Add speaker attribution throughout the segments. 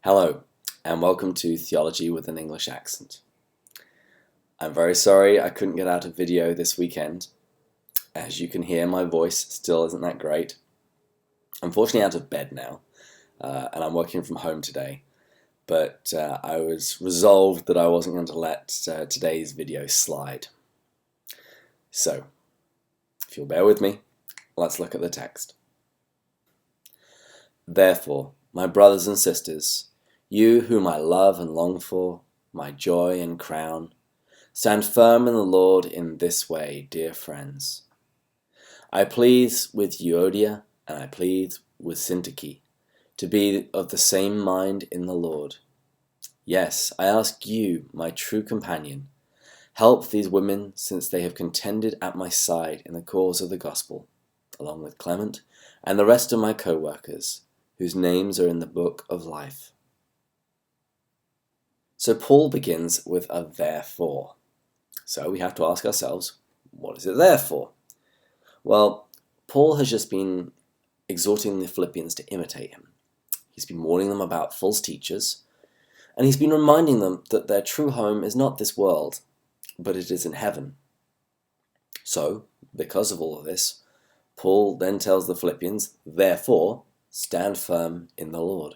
Speaker 1: Hello, and welcome to Theology with an English Accent. I'm very sorry I couldn't get out a video this weekend. As you can hear, my voice still isn't that great. I'm fortunately out of bed now, and I'm working from home today, but I was resolved that I wasn't going to let today's video slide. So, if you'll bear with me, let's look at the text. Therefore, my brothers and sisters, you whom I love and long for, my joy and crown, stand firm in the Lord in this way, dear friends. I plead with Euodia and I plead with Syntyche to be of the same mind in the Lord. Yes, I ask you, my true companion, help these women since they have contended at my side in the cause of the gospel, along with Clement and the rest of my co-workers, whose names are in the book of life. So Paul begins with a therefore. So we have to ask ourselves, what is it there for? Well, Paul has just been exhorting the Philippians to imitate him. He's been warning them about false teachers, and he's been reminding them that their true home is not this world, but it is in heaven. So, because of all of this, Paul then tells the Philippians, therefore, stand firm in the Lord.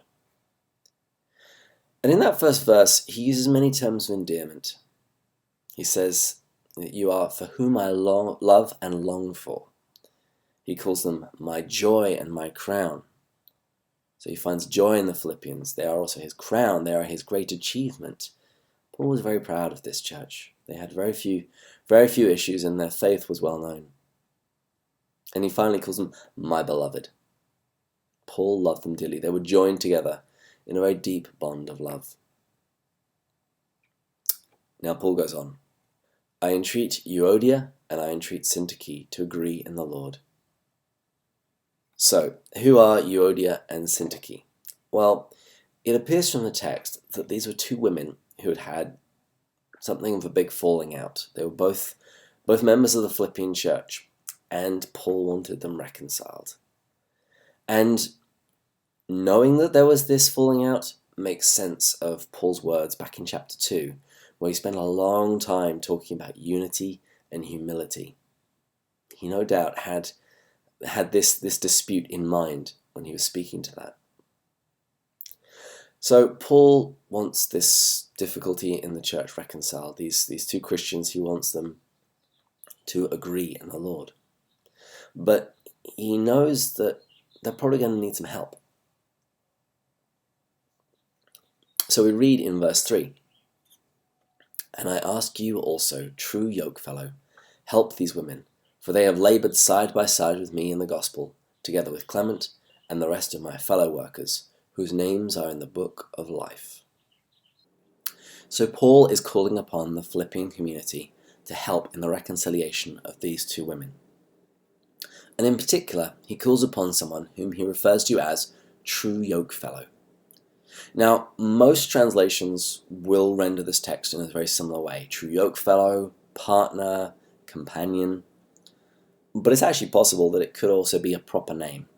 Speaker 1: And in that first verse, he uses many terms of endearment. He says that you are for whom I love and long for. He calls them my joy and my crown. So he finds joy in the Philippians. They are also his crown. They are his great achievement. Paul was very proud of this church. They had very few issues, and their faith was well known. And he finally calls them my beloved. Paul loved them dearly. They were joined together in a very deep bond of love. Now Paul goes on. I entreat Euodia and I entreat Syntyche to agree in the Lord. So, who are Euodia and Syntyche? Well, it appears from the text that these were two women who had something of a big falling out. They were both members of the Philippian church, and Paul wanted them reconciled. And knowing that there was this falling out makes sense of Paul's words back in chapter 2, where he spent a long time talking about unity and humility. He no doubt had this dispute in mind when he was speaking to that. So Paul wants this difficulty in the church reconciled. These two Christians, he wants them to agree in the Lord. But he knows that they're probably going to need some help. So we read in verse 3, and I ask you also, true yokefellow, help these women, for they have laboured side by side with me in the gospel, together with Clement and the rest of my fellow workers, whose names are in the book of life. So Paul is calling upon the Philippian community to help in the reconciliation of these two women. And in particular, he calls upon someone whom he refers to as true yokefellow. Now, most translations will render this text in a very similar way. True yokefellow, partner, companion. But it's actually possible that it could also be a proper name,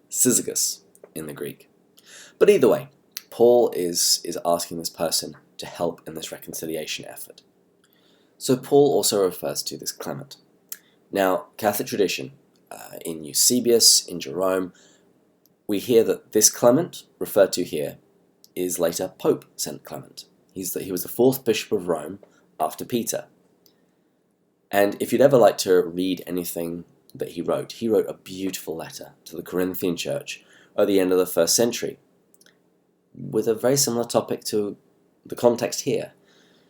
Speaker 1: syzygus in the Greek. But either way, Paul is asking this person to help in this reconciliation effort. So Paul also refers to this Clement. Now, Catholic tradition, in Eusebius, in Jerome, we hear that this Clement, referred to here, is later Pope St. Clement. He was the fourth Bishop of Rome after Peter. And if you'd ever like to read anything that he wrote a beautiful letter to the Corinthian church at the end of the first century, with a very similar topic to the context here.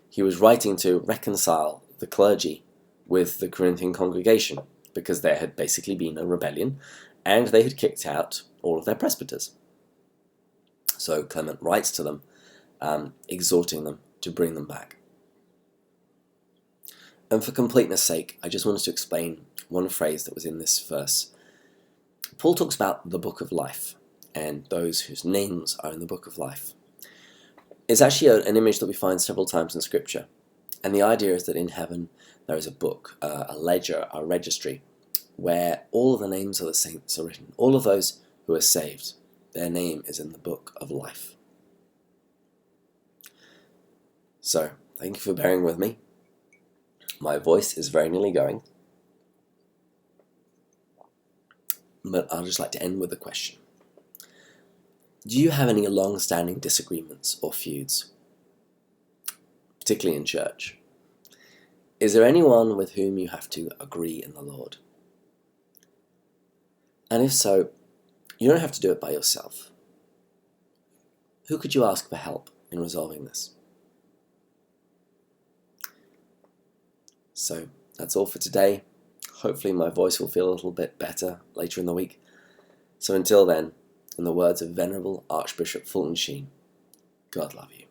Speaker 1: He was writing to reconcile the clergy with the Corinthian congregation, because there had basically been a rebellion, and they had kicked out all of their presbyters. So Clement writes to them, exhorting them to bring them back. And for completeness' sake, I just wanted to explain one phrase that was in this verse. Paul talks about the book of life, and those whose names are in the book of life. It's actually an image that we find several times in Scripture, and the idea is that in heaven there is a book, a ledger, a registry, where all of the names of the saints are written. All of those who are saved, their name is in the book of life. So, thank you for bearing with me. My voice is very nearly going. But I'd just like to end with a question. Do you have any long-standing disagreements or feuds, particularly in church? Is there anyone with whom you have to agree in the Lord? And if so, you don't have to do it by yourself. Who could you ask for help in resolving this? So that's all for today. Hopefully my voice will feel a little bit better later in the week. So until then, in the words of Venerable Archbishop Fulton Sheen, God love you.